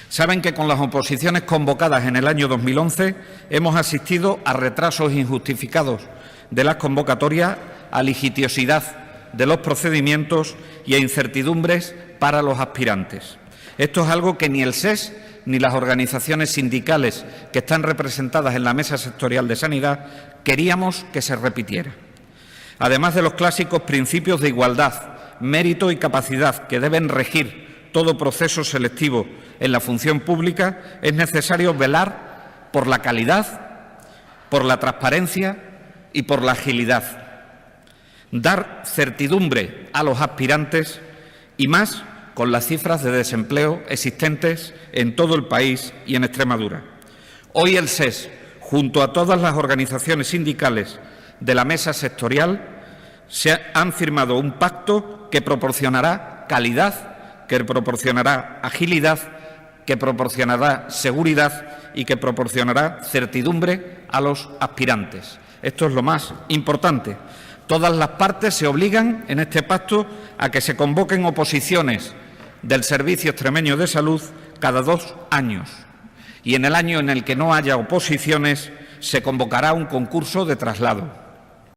Saben que con las oposiciones convocadas en el año 2011 hemos asistido a retrasos injustificados de las convocatorias, a litigiosidad de los procedimientos y a incertidumbres para los aspirantes. Esto es algo que ni el SES ni las organizaciones sindicales que están representadas en la Mesa Sectorial de Sanidad queríamos que se repitiera. Además de los clásicos principios de igualdad, mérito y capacidad que deben regir todo proceso selectivo en la función pública, es necesario velar por la calidad, por la transparencia y por la agilidad. Dar certidumbre a los aspirantes y más con las cifras de desempleo existentes en todo el país y en Extremadura. Hoy el SES, junto a todas las organizaciones sindicales de la mesa sectorial, han firmado un pacto que proporcionará calidad, que proporcionará agilidad, que proporcionará seguridad y que proporcionará certidumbre a los aspirantes. Esto es lo más importante. Todas las partes se obligan en este pacto a que se convoquen oposiciones del Servicio Extremeño de Salud cada 2 años. Y en el año en el que no haya oposiciones se convocará un concurso de traslado.